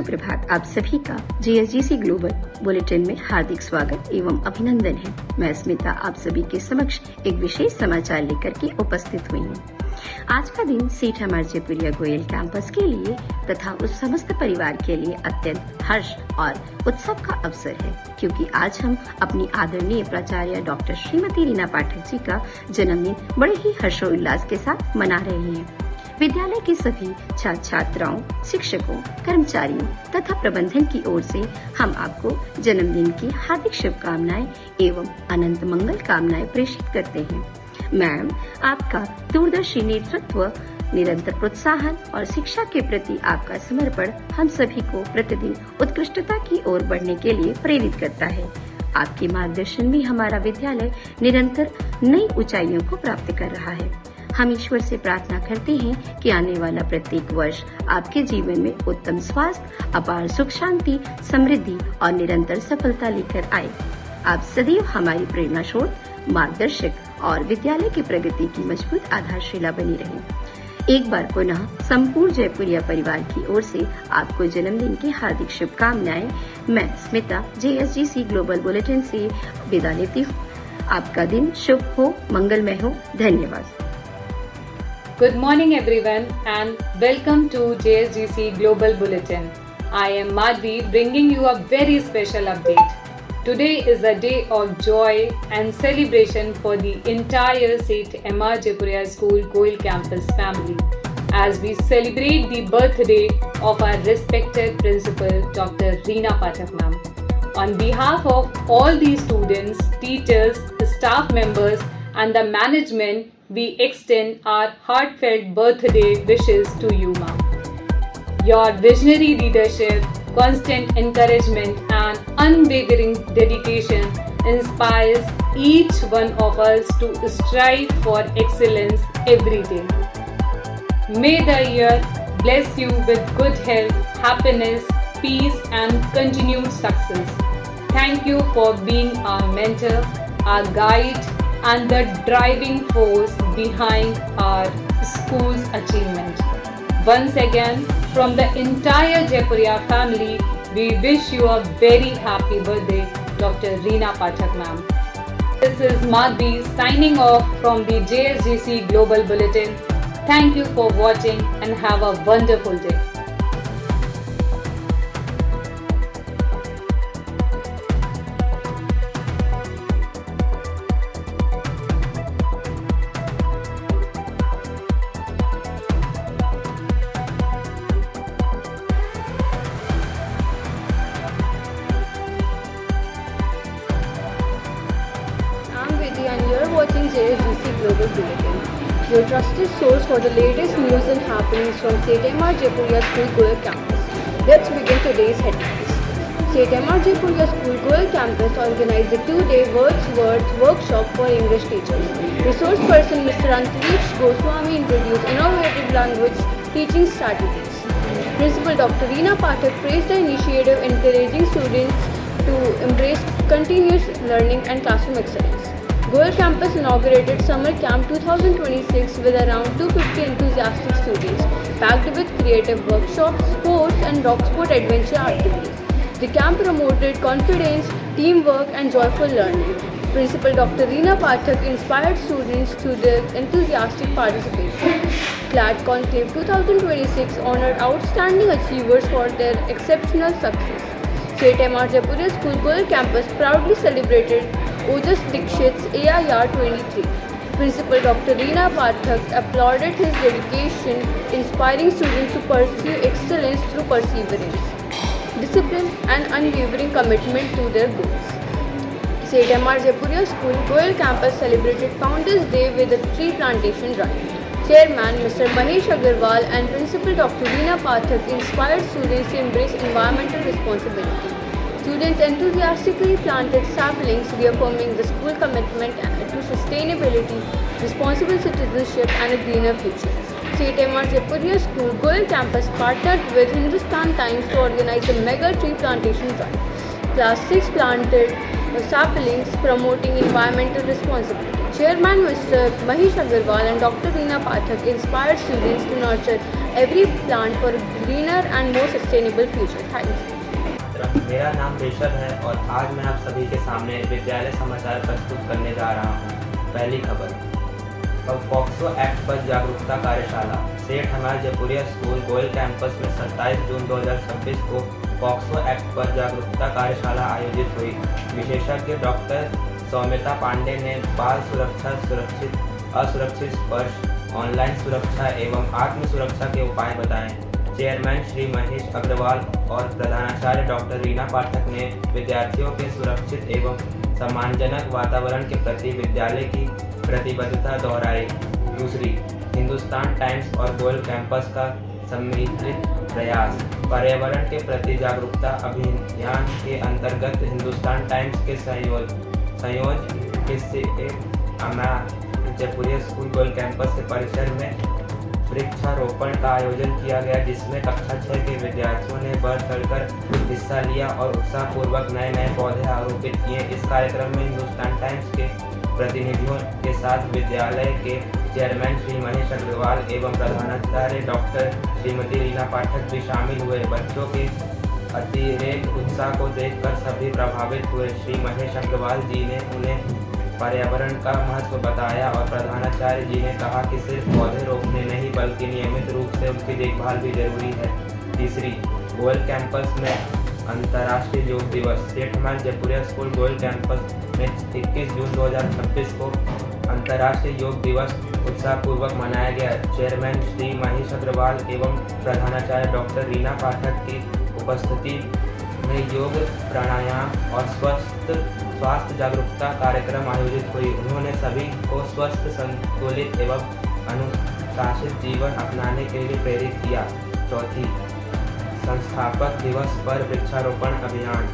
सुप्रभात। आप सभी का JSGC ग्लोबल बुलेटिन में हार्दिक स्वागत एवं अभिनंदन है। मैं स्मिता आप सभी के समक्ष एक विशेष समाचार लेकर के उपस्थित हुई हूँ। आज का दिन सेठ अमर जयपुरिया गोयल कैंपस के लिए तथा उस समस्त परिवार के लिए अत्यंत हर्ष और उत्सव का अवसर है, क्योंकि आज हम अपनी आदरणीय प्राचार्य डॉक्टर श्रीमती रीना पाठक जी का जन्मदिन बड़े ही हर्षोल्लास के साथ मना रहे हैं। विद्यालय के सभी छात्र छात्राओं, शिक्षकों, कर्मचारियों तथा प्रबंधन की ओर से हम आपको जन्मदिन की हार्दिक शुभकामनाएं एवं अनंत मंगल कामनाएं प्रेषित करते हैं। मैम, आपका दूरदर्शी नेतृत्व, निरंतर प्रोत्साहन और शिक्षा के प्रति आपका समर्पण हम सभी को प्रतिदिन उत्कृष्टता की ओर बढ़ने के लिए प्रेरित करता है। आपके मार्गदर्शन में हमारा विद्यालय निरंतर नई ऊंचाइयों को प्राप्त कर रहा है। हम ईश्वर से प्रार्थना करते हैं कि आने वाला प्रत्येक वर्ष आपके जीवन में उत्तम स्वास्थ्य, अपार सुख शांति, समृद्धि और निरंतर सफलता लेकर आए। आप सदैव हमारी प्रेरणा स्रोत, मार्गदर्शक और विद्यालय की प्रगति की मजबूत आधारशिला बनी रहे। एक बार पुनः संपूर्ण जयपुरिया परिवार की ओर से आपको जन्मदिन की हार्दिक शुभकामनाएं। मैं स्मिता JSGC ग्लोबल बुलेटिन से विदा लेती हूँ। आपका दिन शुभ हो, मंगलमय हो। धन्यवाद। Good morning everyone and welcome to JSGC Global Bulletin. I am Madhvi bringing you a very special update. Today is a day of joy and celebration for the entire St. M.R. Jayapuriya School Goel Campus family as we celebrate the birthday of our respected principal Dr. Reena Pathak ma'am. On behalf of all the students, teachers, staff members and the management, we extend our heartfelt birthday wishes to you, ma'am. Your visionary leadership, constant encouragement, and unwavering dedication inspires each one of us to strive for excellence every day. May the year bless you with good health, happiness, peace, and continued success. Thank you for being our mentor, our guide, and the driving force behind our school's achievement. Once again, from the entire Jayapuriya family, we wish you a very happy birthday, Dr. Reena Pathak ma'am. This is Madhvi signing off from the JSGC Global Bulletin. Thank you for watching and have a wonderful day. And you're watching JSGC Global Bulletin, your trusted source for the latest news and happenings from St. M.R. Jayapuriya School Goel Campus. Let's begin today's headlines. St. M.R. Jayapuriya School Goel Campus organized a 2-day Wordsworth workshop for English teachers. Resource person Mr. Antariksha Goswami introduced innovative language teaching strategies. Principal Dr. Reena Pathak praised the initiative encouraging students to embrace continuous learning and classroom excellence. Goel Campus inaugurated Summer Camp 2026 with around 250 enthusiastic students, packed with creative workshops, sports and rock sport adventure activities. The camp promoted confidence, teamwork and joyful learning. Principal Dr. Reena Pathak inspired students through their enthusiastic participation. CLAD Conclave 2026 honored outstanding achievers for their exceptional success. St. M.R. Jayapuriya School Goel Campus proudly celebrated Ojas Dikshit's AIR 23. Principal Dr. Reena Pathak applauded his dedication, inspiring students to pursue excellence through perseverance, discipline and unwavering commitment to their goals. St. M.R. Jayapuriya School Goel Campus celebrated Founders Day with a tree plantation drive. Chairman Mr. Manish Agarwal and Principal Dr. Reena Pathak inspired students to embrace environmental responsibility. Students enthusiastically planted saplings, reaffirming the school commitment to sustainability, responsible citizenship and a greener future. St. M.R. Jayapuriya School Goel Campus partnered with Hindustan Times to organize a mega tree plantation drive. Class 6 planted saplings promoting environmental responsibility. Chairman Mr. Mahesh Agarwal and Dr. Reena Pathak inspired students to nurture every plant for a greener and more sustainable future. Thank you. मेरा नाम रेशम है और आज मैं आप सभी के सामने विद्यालय समाचार प्रस्तुत करने जा रहा हूँ। पहली खबर, पॉक्सो एक्ट पर जागरूकता कार्यशाला। सेठ हमार जयपुरिया स्कूल गोयल कैंपस में 27 जून 2026 को पॉक्सो एक्ट पर जागरूकता कार्यशाला आयोजित हुई। विशेषज्ञ डॉक्टर सौमिता पांडे ने बाल सुरक्षा, असुरक्षित स्पर्श, ऑनलाइन सुरक्षा एवं आत्म सुरक्षा के उपाय बताए। चेयरमैन श्री महेश अग्रवाल और प्रधानाचार्य डॉक्टर रीना पाठक ने विद्यार्थियों के सुरक्षित एवं सम्मानजनक वातावरण के प्रति विद्यालय की प्रतिबद्धता दोहराई। दूसरी, हिंदुस्तान टाइम्स और गोयल कैंपस का सम्मिलित प्रयास। पर्यावरण के प्रति जागरूकता अभियान के अंतर्गत हिंदुस्तान टाइम्स के संयोजक से जयपुरिया स्कूल गोयल कैंपस के परिसर में वृक्षारोपण का आयोजन किया गया, जिसमें कक्षा 6 के विद्यार्थियों ने बढ़ चढ़कर हिस्सा लिया और उत्साहपूर्वक नए पौधे आरोपित किए। इस कार्यक्रम में हिंदुस्तान टाइम्स के प्रतिनिधियों के साथ विद्यालय के चेयरमैन श्री महेश अग्रवाल एवं प्रधानाचार्य डॉक्टर श्रीमती रीना पाठक भी शामिल हुए। बच्चों के अतिरेक उत्साह को देखकर सभी प्रभावित हुए। श्री महेश अग्रवाल जी ने उन्हें पर्यावरण का महत्व बताया और प्रधानाचार्य जी ने कहा कि सिर्फ पौधे रोपने नहीं बल्कि नियमित रूप से उनकी देखभाल भी जरूरी है। तीसरी, गोयल कैंपस में अंतर्राष्ट्रीय योग दिवस। सेठ हमार जयपुरिया स्कूल गोयल कैंपस में 21 जून 2026 को अंतर्राष्ट्रीय योग दिवस उत्साहपूर्वक मनाया गया। चेयरमैन श्री महेश अग्रवाल एवं प्रधानाचार्य डॉक्टर रीना पाठक की उपस्थिति में योग, प्राणायाम और स्वास्थ्य जागरूकता कार्यक्रम आयोजित हुई। उन्होंने सभी को स्वस्थ, संतुलित एवं अनुशासित जीवन अपनाने के लिए प्रेरित किया। चौथी, संस्थापक दिवस पर वृक्षारोपण अभियान।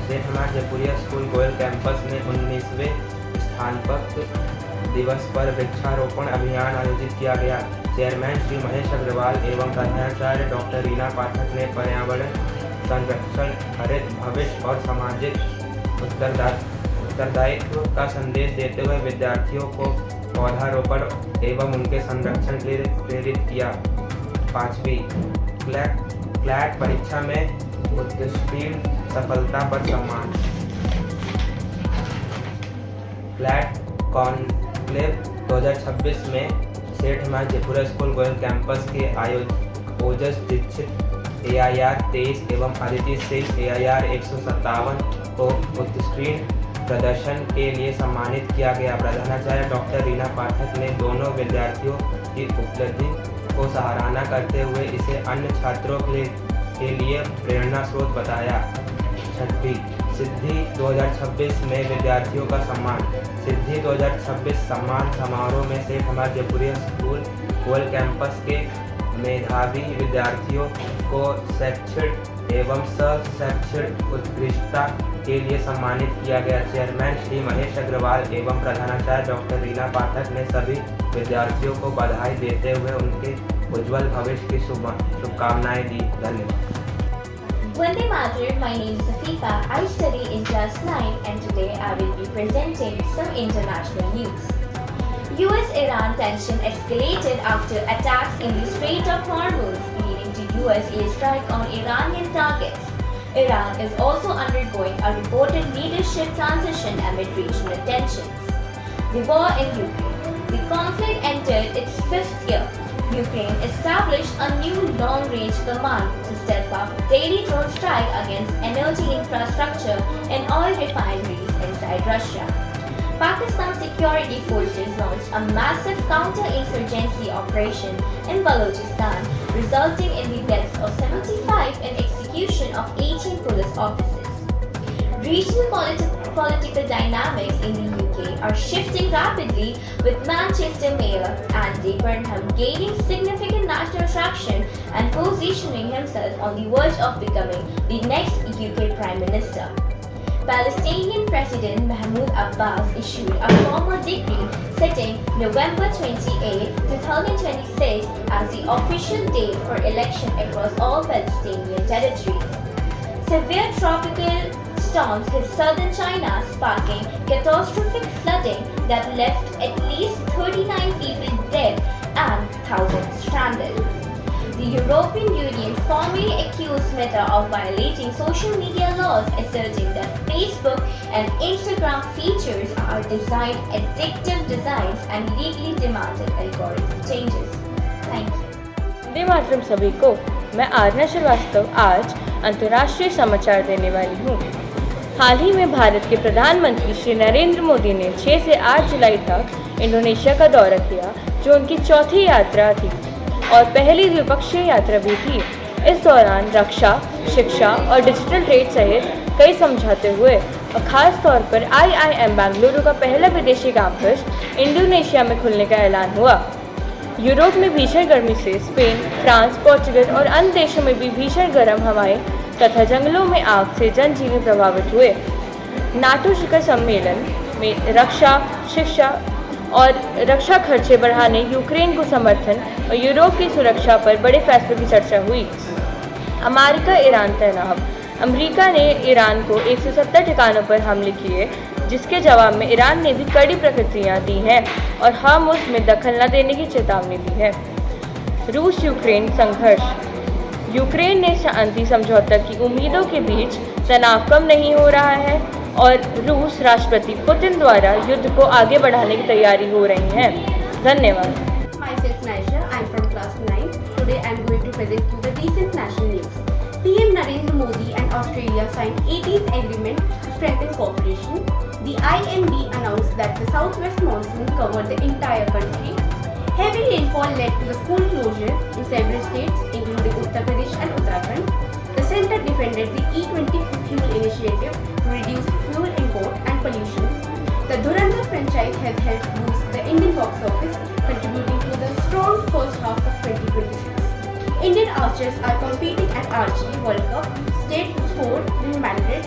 सेठ हमार जयपुरिया स्कूल गोयल कैंपस में 19वें संस्थापक दिवस पर वृक्षारोपण अभियान आयोजित किया गया। चेयरमैन श्री महेश अग्रवाल एवं प्रधानाचार्य डॉक्टर रीना पाठक ने पर्यावरण संरक्षण, हरित भविष्य और सामाजिक उत्तरदायित्व का संदेश देते हुए विद्यार्थियों को पौधारोपण एवं उनके संरक्षण के लिए प्रेरित किया। पांचवी, क्लैट परीक्षा में उत्कृष्ट सफलता पर सम्मान। क्लैट कॉन्क्लेव 2026 में सेठ हमार जयपुरिया स्कूल गोयल कैंपस के ओजस दीक्षित AIR 23 एवं अदिति सिंह AIR 157 को उत्कृष्ट प्रदर्शन के लिए सम्मानित किया गया। प्रधानाचार्य डॉक्टर रीना पाठक ने दोनों विद्यार्थियों की उपलब्धि को सराहना करते हुए इसे अन्य छात्रों के लिए प्रेरणा स्रोत बताया। छठी, सिद्धि 2026 में विद्यार्थियों का सम्मान। सिद्धि 2026 सम्मान समारोह में सेठ हमार जयपुरिया स्कूल गोयल कैंपस के मेधावी विद्यार्थियों को शैक्षिक एवं शैक्षिक उत्कृष्टता के लिए सम्मानित किया गया। चेयरमैन श्री महेश अग्रवाल एवं प्रधानाचार्य डॉक्टर रीना पाठक ने सभी विद्यार्थियों को बधाई देते हुए उनके उज्जवल भविष्य की शुभकामनाएं दी। धन्यवाद। Vande Mataram, my name is Afifa. I study in class 9 and today I will be presenting some international news. US-Iran tension escalated after attacks in the Strait of Hormuz, leading to US airstrike on Iranian targets. Iran is also undergoing a reported leadership transition amid regional tensions. The war in Ukraine. The conflict entered its 5th year. Ukraine established a new long-range command to step up daily drone strike against energy infrastructure and oil refineries inside Russia. Pakistan security forces launched a massive counter-insurgency operation in Balochistan, resulting in the deaths of 75 and execution of 18 police officers. Regional political dynamics in the UK are shifting rapidly, with Manchester Mayor Andy Burnham gaining significant national traction and positioning himself on the verge of becoming the next UK Prime Minister. Palestinian President Mahmoud Abbas issued a formal decree setting November 28, 2026 as the official date for election across all Palestinian territories. Severe tropical storms hit southern China, sparking catastrophic flooding that left at least 39 people dead and thousands stranded. The European Union formally accused Meta of violating social media laws, asserting that Facebook and Instagram features are designed addictive designs and legally demanded algorithm changes. Thank you. Vande Mataram सभी को। मैं आरना श्रीवास्तव आज अंतर्राष्ट्रीय समाचार देने वाली हूँ। हाल ही में भारत के प्रधानमंत्री श्री नरेंद्र मोदी ने 6 से 8 जुलाई तक इंडोनेशिया का दौरा किया, जो उनकी चौथी यात्रा थी और पहली द्विपक्षीय यात्रा भी थी। इस दौरान रक्षा, शिक्षा और डिजिटल ट्रेड सहित कई समझौते हुए और खास तौर पर IIM बेंगलुरु का पहला विदेशी कैंपस इंडोनेशिया में खुलने का ऐलान हुआ। यूरोप में भीषण गर्मी से स्पेन, फ्रांस, पोर्चुगल और अन्य देशों में भी भीषण गर्म हवाएं तथा जंगलों में आग से जनजीवन प्रभावित हुए। नाटो शिखर सम्मेलन में रक्षा, शिक्षा और रक्षा खर्चे बढ़ाने, यूक्रेन को समर्थन और यूरोप की सुरक्षा पर बड़े फैसलों की चर्चा हुई। अमेरिका ईरान तनाव। अमेरिका ने ईरान को 170 ठिकानों पर हमले किए, जिसके जवाब में ईरान ने भी कड़ी प्रतिक्रिया दी है और हार्मुज़ में दखल न देने की चेतावनी दी है। रूस यूक्रेन संघर्ष। यूक्रेन ने शांति समझौता की उम्मीदों के बीच तनाव कम नहीं हो रहा है और रूस राष्ट्रपति पुतिन द्वारा युद्ध को आगे बढ़ाने की तैयारी हो रही है। धन्यवाद। Myself Naisha, I am from class 9. Today I am going to present you the recent national news. PM Narendra Modi and Australia signed 18th agreement to strengthen cooperation. The IMD announced that the southwest monsoon covered the entire country. Heavy rainfall led to the school closure in several states, including Uttar Pradesh and Uttarakhand. The centre defended the E20 fuel initiative to reduce fuel import and pollution. The Dhurandhar franchise has helped boost the Indian box office, contributing to the strong first half of 2026. Indian archers are competing at Archery World Cup State 4 in Madrid.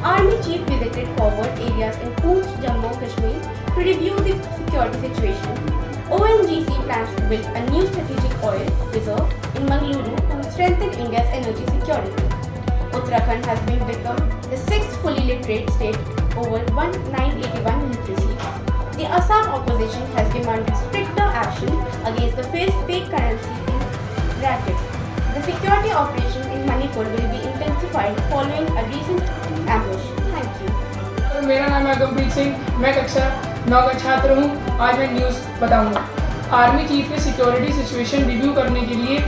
Army chief visited forward areas in Poonch, Jammu and Kashmir to review the security situation. ONGC plans to build a new strategic oil reserve in Mangaluru to strengthen India's energy security. Uttarakhand has become the 6th fully literate state over 1981 literacy. The Assam opposition has demanded stricter action against the fake currency in brackets. The security operation in Manipur will be intensified following a recent ambush. Thank you. मेरा नाम है गंभीर सिंह, मैं कक्षा 9 का छात्र हूँ। आज मैं न्यूज़ बताऊँगा। आर्मी चीफ ने सिक्योरिटी सिचुएशन रिव्यू करने के लिए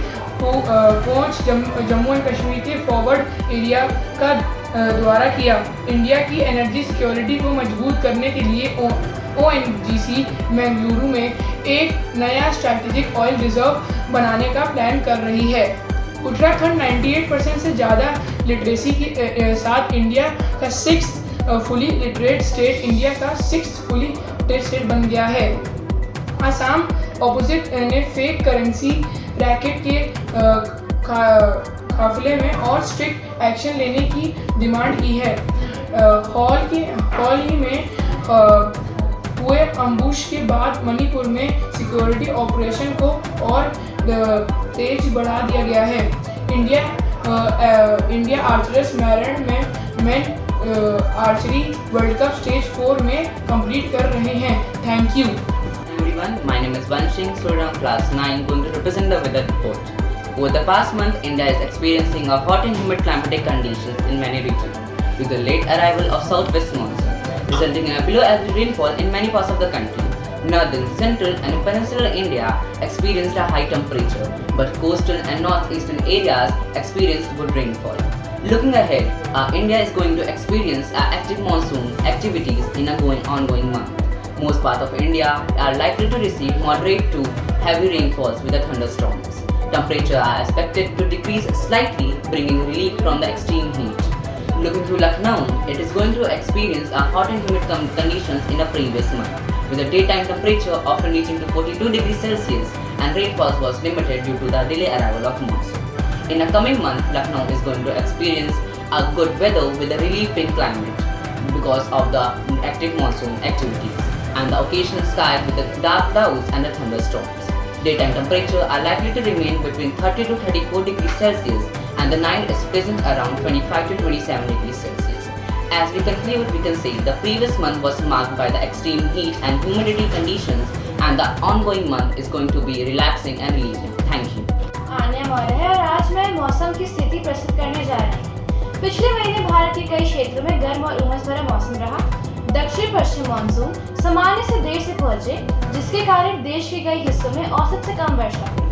पहुँच जम्मू एंड कश्मीर के फॉरवर्ड एरिया का दौरा किया। इंडिया की एनर्जी सिक्योरिटी को मजबूत करने के लिए ONGC बेंगलुरु में एक नया स्ट्रैटेजिक ऑयल रिजर्व बनाने का प्लान कर रही है। उत्तराखंड 98% से ज़्यादा लिटरेसी के साथ इंडिया का 6th fully literate state fully literate state बन गया है। असम ऑपोजिट ने फेक करेंसी रैकेट के काफिले में और स्ट्रिक्ट एक्शन लेने की डिमांड की है। हाल ही में हुए अम्बुश के बाद मणिपुर में सिक्योरिटी ऑपरेशन को और तेज बढ़ा दिया गया है। इंडिया आर्चर्स मैरिड में main archery world cup stage 4 में कंप्लीट कर रहे हैं। Thank you everyone, my name is Vanshing, student of class 9, going to represent the weather report. Over the past month, India is experiencing a hot and humid climatic conditions in many regions, with the late arrival of southwest monsoon, resulting in a below average rainfall in many parts of the country. Northern, central and peninsular India experienced a high temperature, but coastal and northeastern areas experienced good rainfall. Looking ahead, India is going to experience active monsoon activities in a ongoing month. Most parts of India are likely to receive moderate to heavy rainfalls with the thunderstorms. Temperatures are expected to decrease slightly, bringing relief from the extreme heat. Looking to Lucknow, it is going to experience a hot and humid conditions in the previous month, with a daytime temperature often reaching to 42 degrees Celsius, and rainfall was limited due to the delayed arrival of monsoon. In the coming month, Lucknow is going to experience a good weather with a relief in climate because of the active monsoon activities and the occasional sky with the dark clouds and the thunderstorms. Daytime temperatures are likely to remain between 30 to 34 degrees Celsius and the night is present around 25 to 27 degrees Celsius. As we conclude, we can say the previous month was marked by the extreme heat and humidity conditions, and the ongoing month is going to be relaxing and relieving. Thank you. आने वाला है और आज मैं मौसम की स्थिति प्रस्तुत करने जा रही हूँ। पिछले महीने भारत के कई क्षेत्रों में गर्म और उमस भरा मौसम रहा। दक्षिण पश्चिम मानसून सामान्य से देर से पहुंचे, जिसके कारण देश के कई हिस्सों में औसत से कम वर्षा हुई।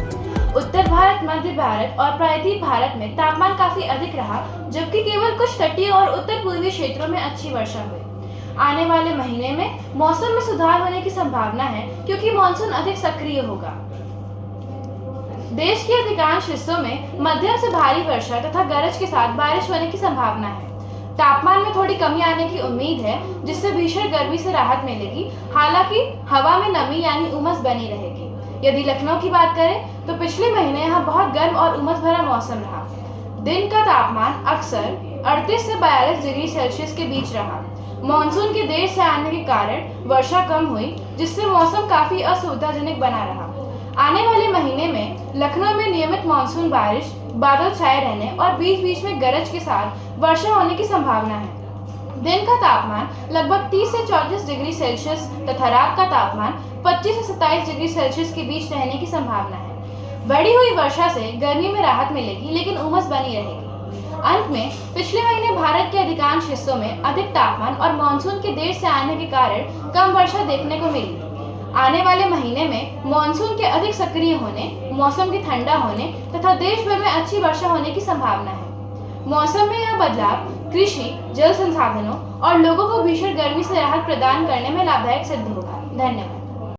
उत्तर भारत, मध्य भारत और प्रायद्वीप भारत में तापमान काफी अधिक रहा, जबकि केवल कुछ तटीय और उत्तर पूर्वी क्षेत्रों में अच्छी वर्षा हुई। आने वाले महीने में मौसम में सुधार होने की संभावना है, क्योंकि मानसून अधिक सक्रिय होगा। देश के अधिकांश हिस्सों में मध्यम से भारी वर्षा तथा गरज के साथ बारिश होने की संभावना है। तापमान में थोड़ी कमी आने की उम्मीद है, जिससे भीषण गर्मी से राहत मिलेगी। हालांकि हवा में नमी यानी उमस बनी रहेगी। यदि लखनऊ की बात करें तो पिछले महीने यहाँ बहुत गर्म और उमस भरा मौसम रहा। दिन का तापमान अक्सर 38 से 42 डिग्री सेल्सियस के बीच रहा। मानसून के देर से आने के कारण वर्षा कम हुई, जिससे मौसम काफी असुविधाजनक बना रहा। आने वाले महीने में लखनऊ में नियमित मानसून बारिश, बादल छाए रहने और बीच बीच में गरज के साथ वर्षा होने की संभावना है। दिन का तापमान लगभग 30 से 34 डिग्री सेल्सियस तथा रात का तापमान 25 से 27 डिग्री सेल्सियस के बीच रहने की संभावना है। बढ़ी हुई वर्षा से गर्मी में राहत मिलेगी, लेकिन उमस बनी रहेगी। अंत में पिछले महीने भारत के अधिकांश हिस्सों में अधिक तापमान और मानसून के देर से आने के कारण कम वर्षा देखने को मिली। आने वाले महीने में मानसून के अधिक सक्रिय होने, मौसम के ठंडा होने तथा देश भर में अच्छी वर्षा होने की संभावना है। मौसम में यह बदलाव कृषि, जल संसाधनों और लोगों को भीषण गर्मी से राहत प्रदान करने में लाभदायक सिद्ध होगा। धन्यवाद।